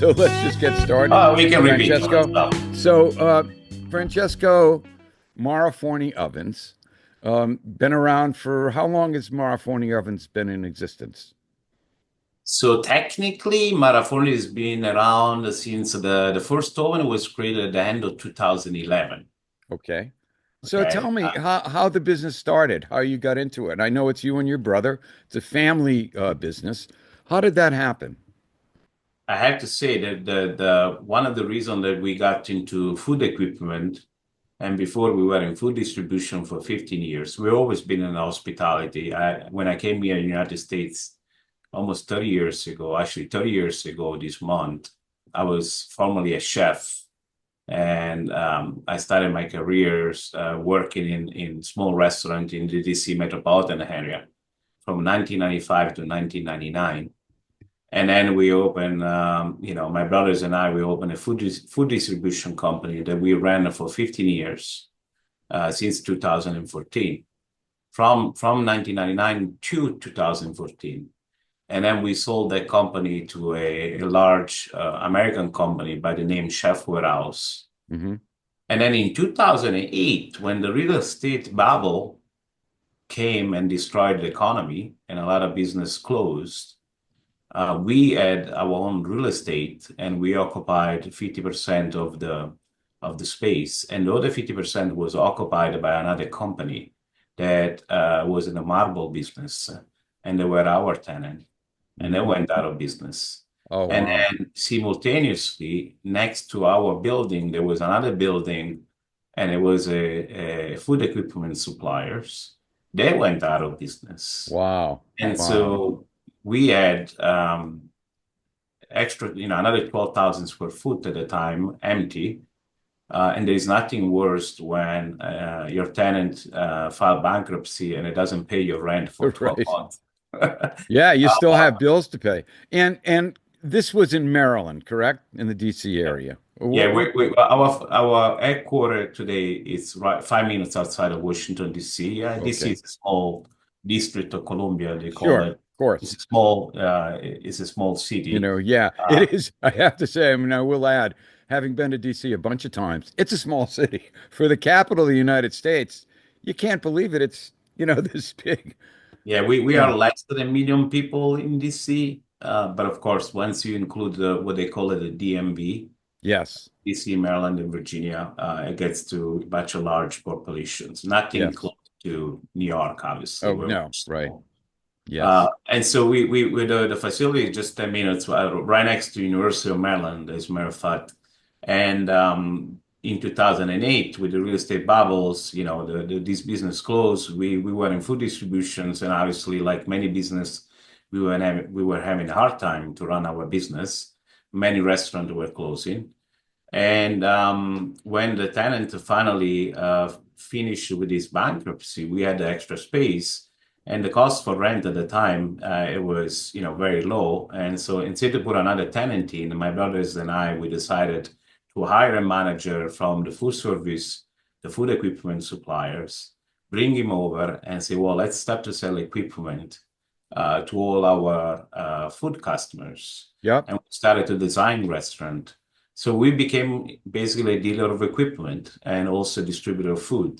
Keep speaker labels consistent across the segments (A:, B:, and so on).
A: So let's just get started,
B: We can repeat some
A: Francesco.
B: stuff.
A: So, Francesco Mara Forni Ovens, been around for how long has Mara Forni Ovens been in existence?
B: So technically, Mara Forni has been around since the first oven was created at the end of 2011.
A: Okay. So
B: Okay.
A: tell me how the business started, how you got into it. I know it's you and your brother. It's a family business. How did that happen?
B: I have to say that the one of the reasons that we got into food equipment, and before we were in food distribution for 15 years, we've always been in hospitality. When I came here in the United States almost 30 years ago, actually 30 years ago this month, I was formerly a chef. And I started my career working in small restaurant in the DC metropolitan area from 1995 to 1999. And then we opened, my brothers and I, we opened a food distribution company that we ran for 15 years, since 2014, from 1999 to 2014. And then we sold that company to a large American company by the name Chef Warehouse.
A: Hmm.
B: And then in 2008, when the real estate bubble came and destroyed the economy and a lot of business closed, we had our own real estate and we occupied 50% of the space. And the other 50% was occupied by another company that was in the marble business. And they were our tenant. And they went out of business.
A: Oh,
B: And
A: wow.
B: then simultaneously, next to our building, there was another building, and it was a food equipment suppliers. They went out of business.
A: Wow.
B: And
A: Wow.
B: so we had extra, another 12,000 square foot at the time empty. And there is nothing worse when your tenant file bankruptcy and it doesn't pay your rent for 12
A: Right.
B: months.
A: Yeah, you still
B: Uh,
A: have bills to pay. And this was in Maryland, correct? In the DC area.
B: Yeah, our headquarters today is right 5 minutes outside of Washington, D.C. Yeah, DC
A: Okay.
B: is a small district of Columbia, they call
A: Sure,
B: it.
A: of course.
B: It's a small city.
A: Yeah,
B: Uh,
A: it is. I have to say, I mean, I will add, having been to DC a bunch of times, it's a small city. For the capital of the United States, you can't believe that it's, this big.
B: yeah, we
A: Yeah.
B: are less than 1 million people in DC, but of course, once you include what they call it, the DMV,
A: Yes.
B: DC, Maryland, and Virginia, it gets to much large populations. Nothing
A: Yes.
B: close to New York, obviously,
A: Oh,
B: we're
A: no.
B: much
A: Right.
B: smaller.
A: Yes.
B: And so we with the facility is just 10 minutes right next to University of Maryland, as a matter of fact. And in 2008, with the real estate bubbles, this business closed. We were in food distributions, and obviously, like many business, we were having a hard time to run our business. Many restaurants were closing. And when the tenant finally finished with his bankruptcy, we had the extra space, and the cost for rent at the time it was very low. And so instead to put another tenant in, my brothers and I we decided to hire a manager from the food service, the food equipment suppliers, bring him over, and say, well, let's start to sell equipment to all our food customers,
A: Yep.
B: and we started to design restaurant. So we became basically a dealer of equipment and also distributor of food.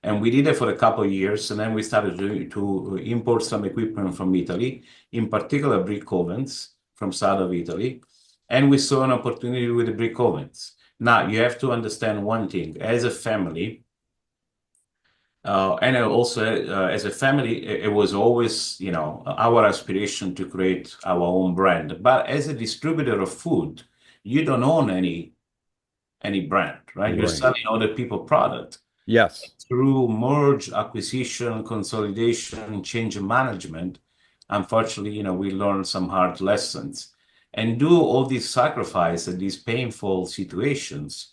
B: And we did it for a couple of years, and then we started to import some equipment from Italy, in particular brick ovens from south of Italy. And we saw an opportunity with the brick ovens. Now, you have to understand one thing. As a family, and also as a family, it was always, our aspiration to create our own brand. But as a distributor of food, you don't own any brand, right? You're
A: Right.
B: selling other people product.
A: Yes.
B: Through merge, acquisition, consolidation, change in management, unfortunately, we learned some hard lessons. And do all these sacrifice and these painful situations,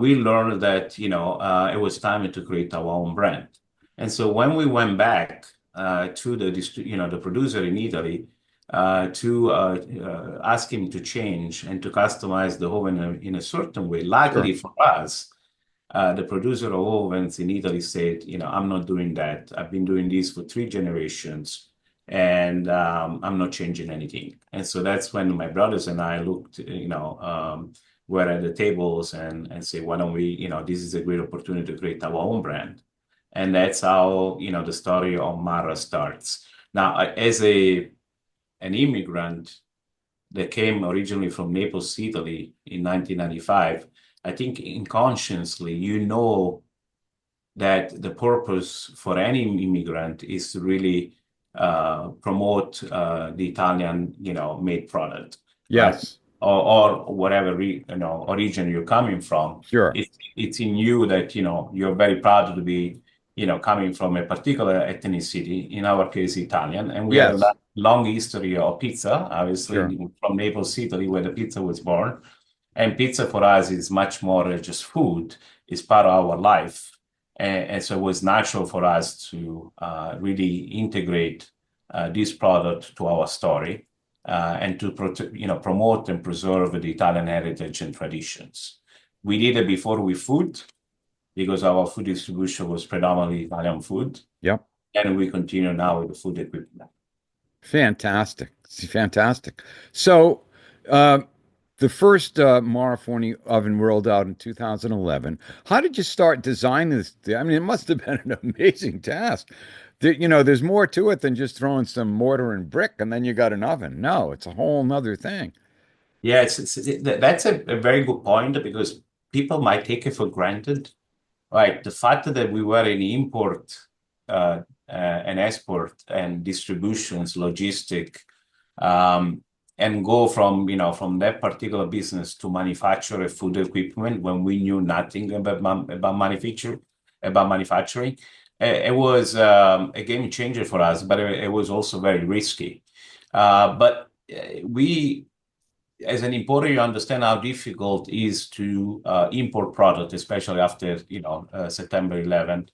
B: we learned that, it was time to create our own brand. And so when we went back to the producer in Italy, to ask him to change and to customize the oven in a certain way. Luckily
A: Sure.
B: for us, the producer of ovens in Italy said, I'm not doing that. I've been doing this for 3 generations. and I'm not changing anything. And so that's when my brothers and I looked, were at the tables and say, why don't we, this is a great opportunity to create our own brand. And that's how, the story of Marra starts. Now, as an immigrant that came originally from Naples, Italy in 1995, I think inconsciously, that the purpose for any immigrant is to really promote the Italian, made product, right?
A: Yes.
B: Or whatever origin you're coming from.
A: Sure.
B: It's in you that you're very proud to be coming from a particular ethnicity. In our case, Italian, and we have a
A: Yes.
B: long history of pizza,
A: Sure.
B: obviously from Naples, Italy, where the pizza was born. And pizza for us is much more than just food; it's part of our life. And so it was natural for us to really integrate this product to our story and to promote and preserve the Italian heritage and traditions. We did it before with food because our food distribution was predominantly Italian food,
A: Yep.
B: and we continue now with the food equipment.
A: Fantastic. Fantastic. So, uh, the first Mara Forni oven rolled out in 2011. How did you start designing this? I mean, it must have been an amazing task. There's more to it than just throwing some mortar and brick and then you got an oven. No, it's a whole nother thing.
B: Yeah, that's a very good point because people might take it for granted. Right. The fact that we were in import and export and distributions, logistic, um, and go from that particular business to manufacture a food equipment when we knew nothing about manufacturing, it was a game changer for us, but it was also very risky. But we as an importer, you understand how difficult it is to import product, especially after September 11.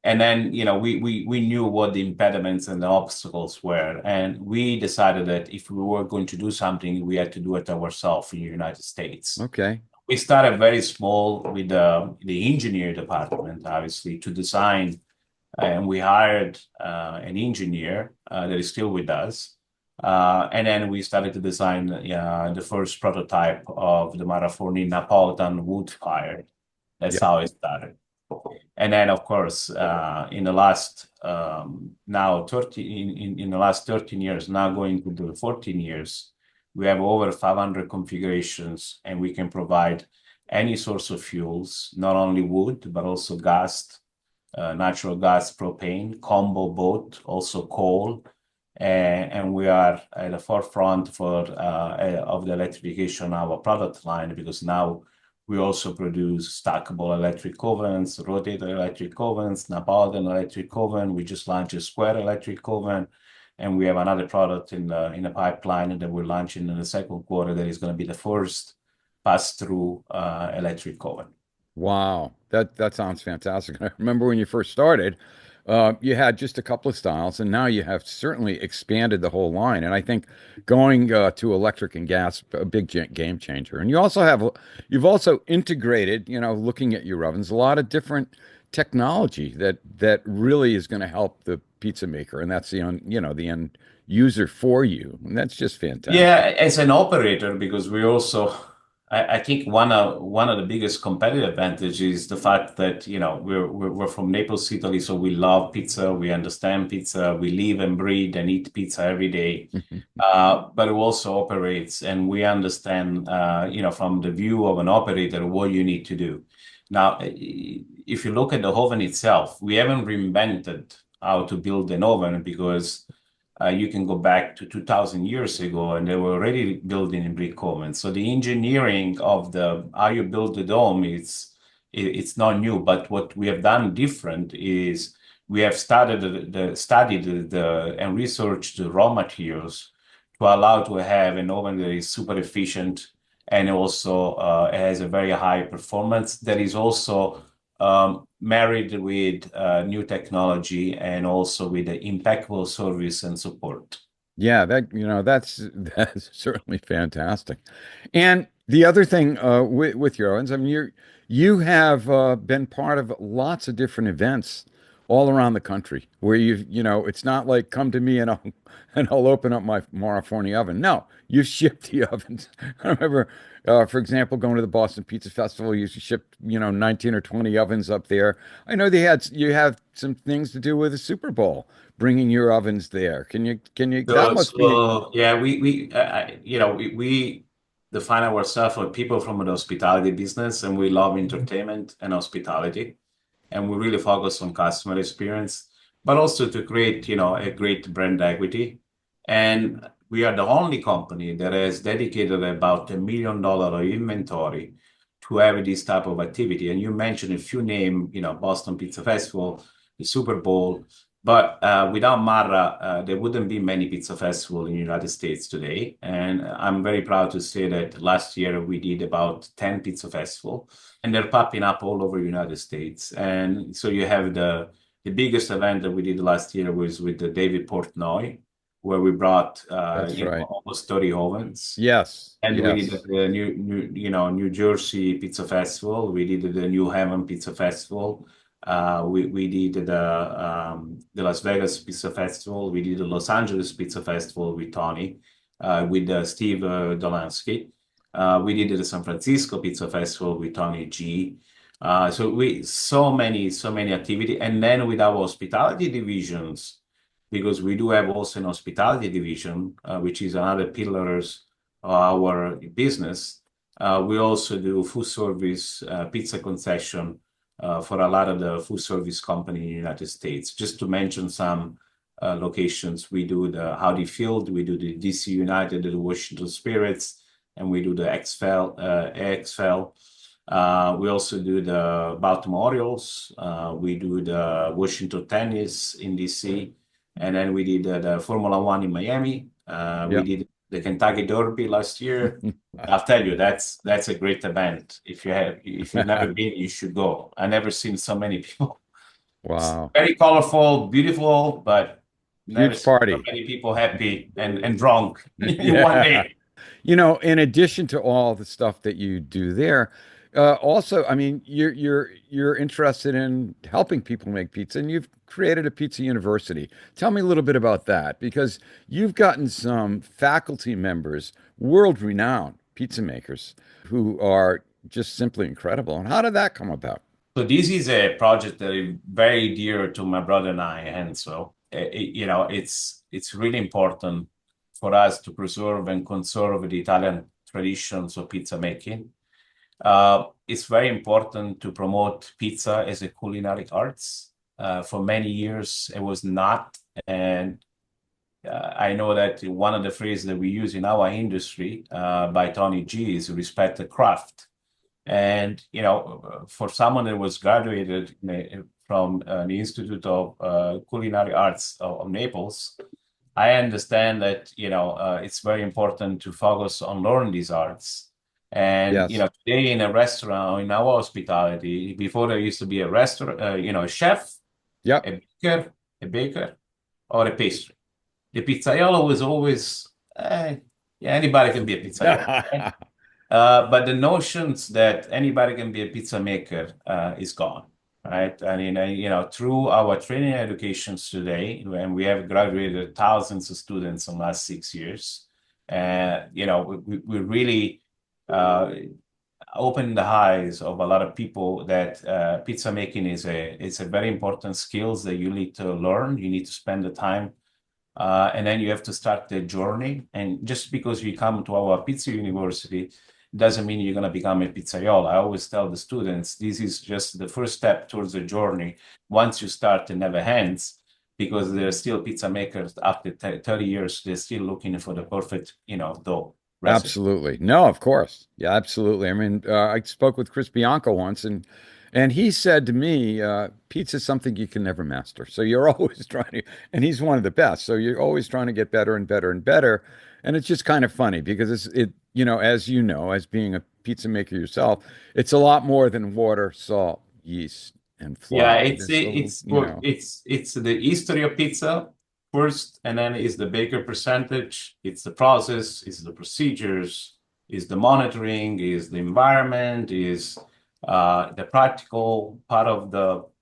B: And then we knew what the impediments and the obstacles were, and we decided that if we were going to do something, we had to do it ourselves in the United States.
A: Okay.
B: We started very small with the engineer department, obviously, to design, and we hired an engineer that is still with us. And then we started to design the first prototype of the Marra Forni Napolitan wood fire. That's
A: Yep.
B: how it started. And then, of course, in the last now 30 in the last 13 years, now going to the 14 years, we have over 500 configurations, and we can provide any source of fuels, not only wood but also gas, natural gas, propane, combo both, also coal, and we are at the forefront of the electrification of our product line because now we also produce stackable electric ovens, rotator electric ovens, Napoleon electric oven. We just launched a square electric oven, and we have another product in the pipeline that we're launching in the second quarter that is going to be the first pass-through electric oven.
A: Wow, that sounds fantastic. I remember when you first started, you had just a couple of styles, and now you have certainly expanded the whole line. And I think going to electric and gas, a big game changer. And you've also integrated, looking at your ovens, a lot of different technology that really is going to help the pizza maker, and that's the end user for you. And that's just fantastic.
B: Yeah, as an operator, because we also, I think one of the biggest competitive advantage is the fact that we're from Naples, Italy, so we love pizza, we understand pizza, we live and breathe and eat pizza every day. But it also operates, and we understand, from the view of an operator, what you need to do. Now, if you look at the oven itself, we haven't reinvented how to build an oven because you can go back to 2000 years ago and they were already building in brick ovens. So the engineering of how you build the dome it's not new. But what we have done different is we have studied and researched the raw materials to allow to have an oven that is super efficient and also has a very high performance that is also married with new technology and also with the impeccable service and support.
A: Yeah, that's certainly fantastic. And the other thing with your ovens, I mean, you have been part of lots of different events all around the country where it's not like come to me and I'll and I'll open up my Mara Forni oven. No, you ship the ovens. I remember, for example, going to the Boston Pizza Festival, you shipped, 19 or 20 ovens up there. I know you have some things to do with the Super Bowl, bringing your ovens there. That must be,
B: Yeah, we define ourselves as people from the hospitality business, and we love entertainment and hospitality, and we really focus on customer experience, but also to create, a great brand equity. And we are the only company that has dedicated about $1 million of inventory to have this type of activity. And you mentioned a few names, Boston Pizza Festival, the Super Bowl. But without Marra, there wouldn't be many pizza festivals in the United States today. And I'm very proud to say that last year we did about 10 pizza festivals, and they're popping up all over the United States. And so you have the biggest event that we did last year was with the David Portnoy, where we brought
A: that's right.
B: almost 30 ovens.
A: Yes,
B: And we did
A: yes.
B: the New Jersey Pizza Festival. We did the New Haven Pizza Festival. We did the Las Vegas Pizza Festival. We did the Los Angeles Pizza Festival with Tony, with Steve Dolansky. We did the San Francisco Pizza Festival with Tony G. So many activity, and then with our hospitality divisions, because we do have also an hospitality division, which is another pillars of our business. We also do food service, pizza concession for a lot of the food service company in the United States. Just to mention some locations, we do the Howdy Field, we do the DC United, the Washington Spirits, and we do the XFL. We also do the Baltimore Orioles. We do the Washington Tennis in DC. And then we did the Formula One in Miami. We
A: Yeah.
B: did the Kentucky Derby last year. I'll tell you, that's a great event. If you've never been, you should go. I never seen so many people. It's
A: Wow.
B: very colorful, beautiful, but never
A: Huge
B: seen so
A: party.
B: many people happy and drunk in one
A: Yeah.
B: day.
A: In addition to all the stuff that you do there, also, I mean, you're interested in helping people make pizza, and you've created a pizza university. Tell me a little bit about that, because you've gotten some faculty members, world-renowned pizza makers, who are just simply incredible. And how did that come about?
B: So this is a project that is very dear to my brother and I, and so it's really important for us to preserve and conserve the Italian traditions of pizza making. It's very important to promote pizza as a culinary arts. For many years, it was not, and I know that one of the phrases that we use in our industry by Tony G is respect the craft. And, for someone that was graduated from the Institute of Culinary Arts of Naples, I understand that, it's very important to focus on learning these arts. And,
A: Yes.
B: today in a restaurant, in our hospitality, before there used to be a restaurant, a chef,
A: Yep.
B: a baker, or a pastry. The pizzaiolo was always, yeah, anybody can be a pizzaiolo, right? But the notions that anybody can be a pizza maker is gone, right? I mean, through our training educations today, when we have graduated thousands of students in the last 6 years, we really uh, opened the eyes of a lot of people that pizza making is a very important skills that you need to learn. You need to spend the time and then you have to start the journey. And just because you come to our pizza university doesn't mean you're going to become a pizzaiolo. I always tell the students, this is just the first step towards the journey. Once you start, it never ends, because there are still pizza makers after 30 years, they're still looking for the perfect, dough recipe.
A: Absolutely. No, of course. Yeah, absolutely. I mean, I spoke with Chris Bianco once, and he said to me, pizza is something you can never master. So you're always trying to, and he's one of the best. So you're always trying to get better and better and better. And it's just kind of funny because as as being a pizza maker yourself, it's a lot more than water, salt, yeast, and
B: Yeah,
A: flour.
B: it's
A: There's
B: it's it's the history of pizza first, and then is the baker percentage. It's the process, it's the procedures, is the monitoring, is the environment, is the practical part of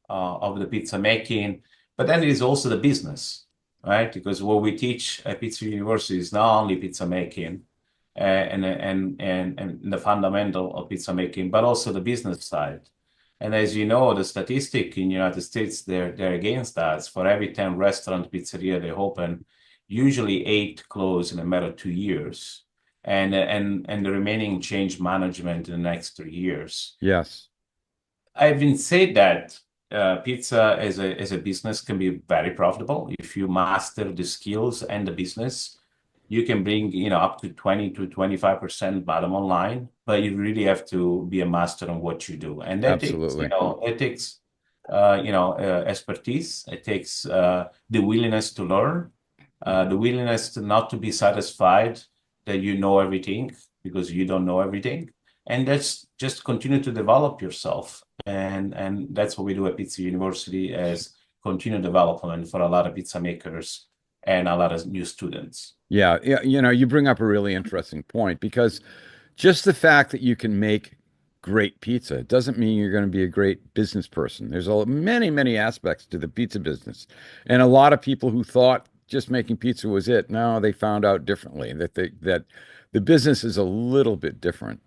B: of the pizza making, but then it is also the business, right? Because what we teach at Pizza University is not only pizza making and the fundamental of pizza making, but also the business side. And as you know, the statistic in the United States, they're against us. For every 10 restaurant pizzeria they open, usually 8 close in a matter of 2 years. And the remaining change management in the next 3 years.
A: Yes.
B: I've been said that pizza as a business can be very profitable if you master the skills and the business. You can bring up to 20 to 25% bottom line, but you really have to be a master on what you do, and that takes
A: Absolutely.
B: expertise. It takes the willingness to learn, the willingness to not to be satisfied that you know everything because you don't know everything, and that's just continue to develop yourself. And that's what we do at Pizza University as continued development for a lot of pizza makers and a lot of new students.
A: Yeah, yeah, you bring up a really interesting point because just the fact that you can make great pizza doesn't mean you're going to be a great business person. There's many, many aspects to the pizza business. And a lot of people who thought just making pizza was it, now they found out differently that the business is a little bit different.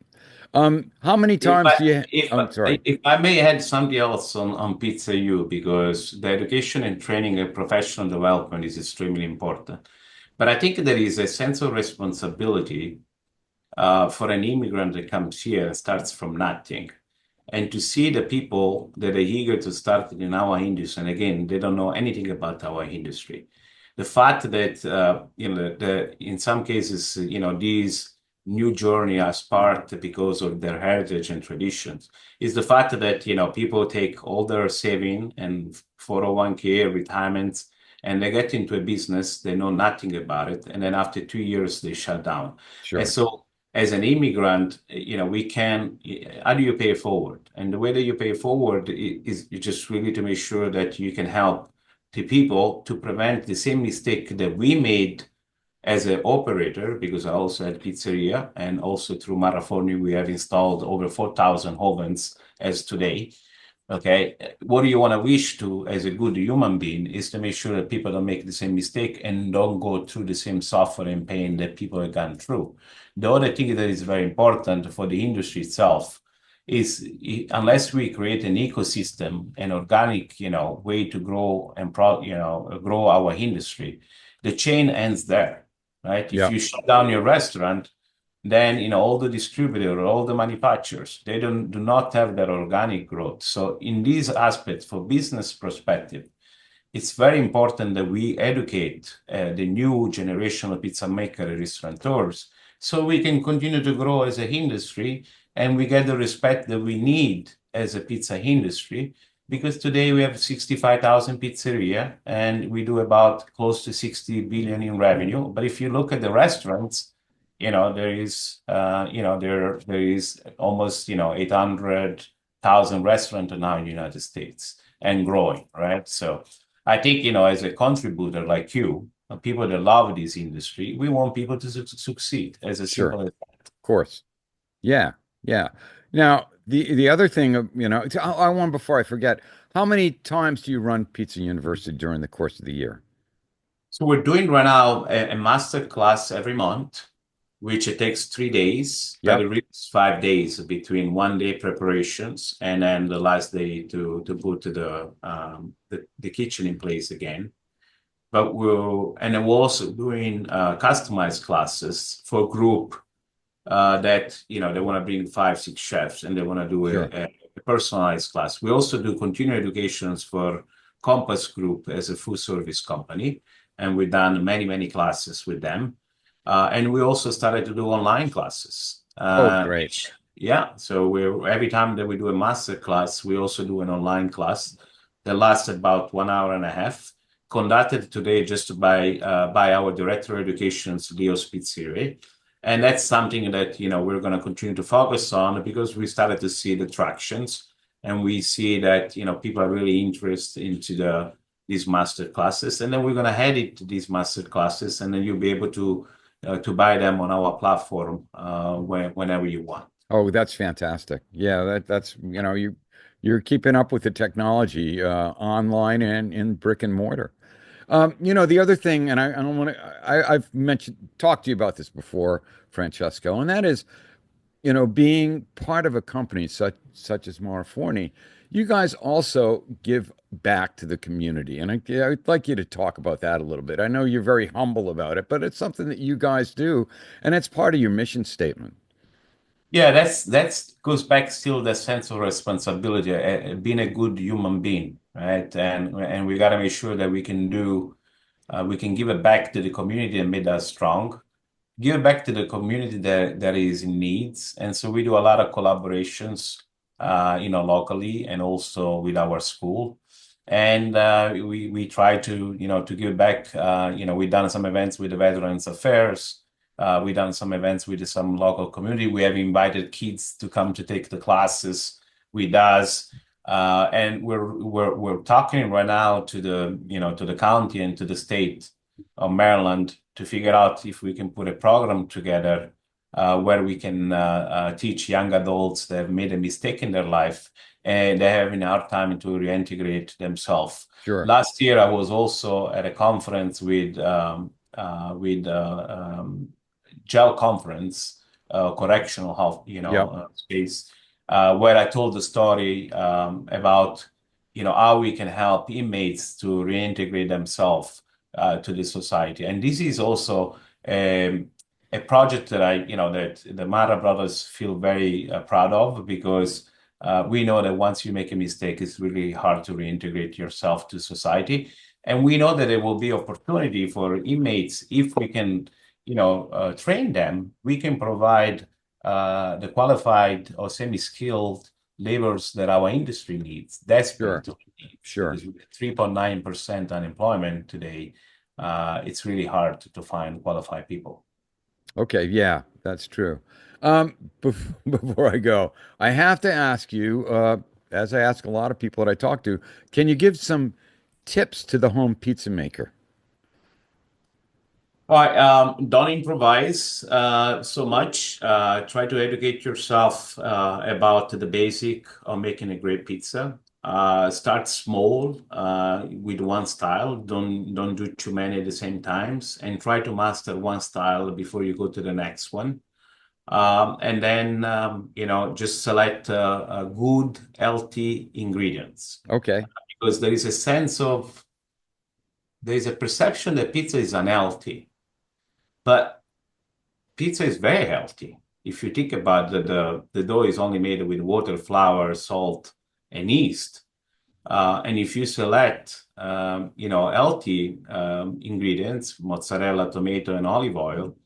A: How many
B: If
A: times
B: I
A: do you,
B: if
A: I'm sorry.
B: if I may add something else on Pizza U, because the education and training and professional development is extremely important. But I think there is a sense of responsibility for an immigrant that comes here and starts from nothing, and to see the people that are eager to start in our industry, and again, they don't know anything about our industry. The fact that in some cases, these new journey are sparked because of their heritage and traditions is the fact that people take all their saving and 401k retirements, and they get into a business, they know nothing about it, and then after 2 years they shut down. And
A: Sure,
B: so as an immigrant, we can, how do you pay it forward? And the way that you pay it forward is just really to make sure that you can help the people to prevent the same mistake that we made as an operator, because I also had pizzeria, and also through Marra Forni, we have installed over 4,000 ovens as today. Okay, what do you want to wish to as a good human being is to make sure that people don't make the same mistake and don't go through the same suffering and pain that people have gone through. The other thing that is very important for the industry itself is unless we create an ecosystem, an organic, way to grow and grow our industry, the chain ends there, right? If
A: yeah,
B: you shut down your restaurant, then all the distributor, all the manufacturers, they do not have that organic growth. So in these aspects, for business perspective, it's very important that we educate the new generation of pizza maker and restaurateurs so we can continue to grow as an industry and we get the respect that we need as a pizza industry, because today we have 65,000 pizzeria and we do about close to 60 billion in revenue. But if you look at the restaurants, there is almost 800,000 restaurants now in the United States and growing, right? So I think as a contributor like you, people that love this industry, we want people to succeed as a
A: sure,
B: simple as
A: of course. Yeah, yeah. Now, the other thing, I want before I forget, how many times do you run Pizza University during the course of the year?
B: So we're doing right now a master class every month, which it takes 3 days, but it
A: Yep.
B: really is 5 days between one day preparations and then the last day to put the kitchen in place again. But we're also doing customized classes for group that they want to bring 5, 6 chefs and they want to do
A: Sure.
B: a personalized class. We also do continuing educations for Compass Group as a full service company, and we've done many classes with them. And we also started to do online classes.
A: Oh, great.
B: Yeah, so every time that we do a master class, we also do an online class that lasts about 1 hour and a half, conducted today just by our director of education, Leo Spizziri. And that's something that we're going to continue to focus on because we started to see the tractions, and we see that people are really interested into these master classes, and then we're going to head it to these master classes, and then you'll be able to buy them on our platform whenever you want.
A: Oh, that's fantastic. Yeah, that's You're keeping up with the technology online and in brick and mortar. The other thing, and I don't want to, I've talked to you about this before, Francesco, and that is, being part of a company such as Marra Forni, you guys also give back to the community, and I'd like you to talk about that a little bit. I know you're very humble about it, but it's something that you guys do, and it's part of your mission statement.
B: Yeah, that's goes back still the sense of responsibility, being a good human being, right? And we got to make sure that we can give it back to the community and make us strong, give back to the community that is in needs. And so we do a lot of collaborations, locally and also with our school. And we try to give back. We've done some events with the Veterans Affairs. We've done some events with some local community. We have invited kids to come to take the classes with us. And we're talking right now to the county and to the state of Maryland to figure out if we can put a program together where we can teach young adults that have made a mistake in their life and they're having a hard time to reintegrate themselves.
A: Sure.
B: Last year, I was also at a conference with jail conference, correctional health,
A: Yep.
B: space, where I told the story about how we can help inmates to reintegrate themselves to the society. And this is also a project that that the Mara brothers feel very proud of because we know that once you make a mistake, it's really hard to reintegrate yourself to society. And we know that there will be opportunity for inmates if we can, train them. We can provide the qualified or semi-skilled laborers that our industry needs,
A: Sure.
B: desperately needs,
A: Sure.
B: because with 3.9% unemployment today, it's really hard to find qualified people.
A: Okay, yeah, that's true. Before I go, I have to ask you, as I ask a lot of people that I talk to, can you give some tips to the home pizza maker?
B: All right, don't improvise so much. Try to educate yourself about the basic of making a great pizza. Start small with one style. Don't do too many at the same times, and try to master one style before you go to the next one. And then just select good, healthy ingredients
A: Okay,
B: because there is a perception that pizza is unhealthy. But pizza is very healthy. If you think about the dough is only made with water, flour, salt, and yeast. And if you select, healthy ingredients, mozzarella, tomato, and olive oil,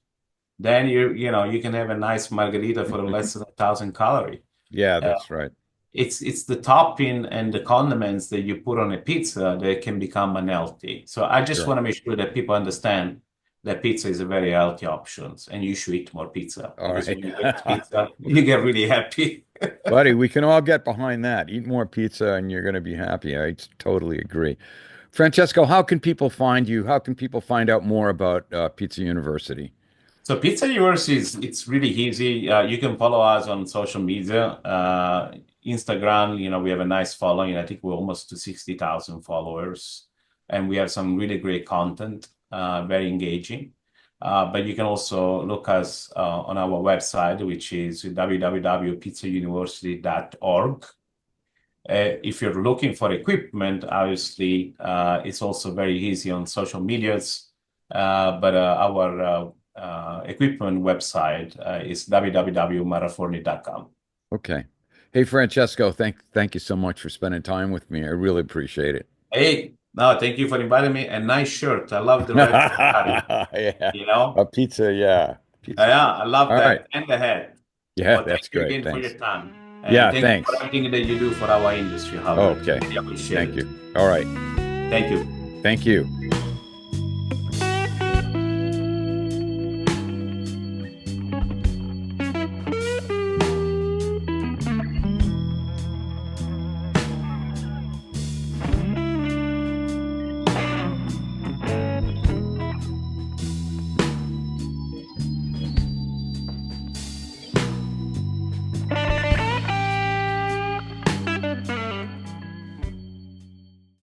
B: then you can have a nice margarita for less than 1,000 calories.
A: yeah,
B: Uh,
A: that's right.
B: it's the topping and the condiments that you put on a pizza that can become unhealthy. So I just
A: Sure.
B: want to make sure that people understand that pizza is a very healthy option, and you should eat more pizza
A: All
B: because
A: right.
B: when you eat pizza, you get really happy.
A: Buddy, we can all get behind that. Eat more pizza and you're going to be happy. I totally agree. Francesco, how can people find you? How can people find out more about Pizza University?
B: So Pizza University it's really easy. You can follow us on social media. Instagram, we have a nice following. I think we're almost to 60,000 followers, and we have some really great content, very engaging. But you can also look us on our website, which is www.pizzauniversity.org. If you're looking for equipment, obviously, it's also very easy on social medias. But our equipment website is www.marraforni.com.
A: Okay. Hey, Francesco, thank you so much for spending time with me. I really appreciate it.
B: Hey, no, thank you for inviting me. A nice shirt. I love the red Ferrari,
A: Yeah.
B: you know?
A: A pizza, yeah. Pizza.
B: Yeah, I love
A: All right.
B: that. And the hat.
A: Yeah,
B: Well, thank
A: that's
B: you
A: great.
B: again for your
A: Thanks.
B: time. And
A: Yeah,
B: thank you for
A: thanks.
B: everything that you do for our industry,
A: Oh,
B: Howard.
A: okay.
B: Really appreciate
A: Thank
B: it.
A: you. All right.
B: Thank you.
A: Thank you.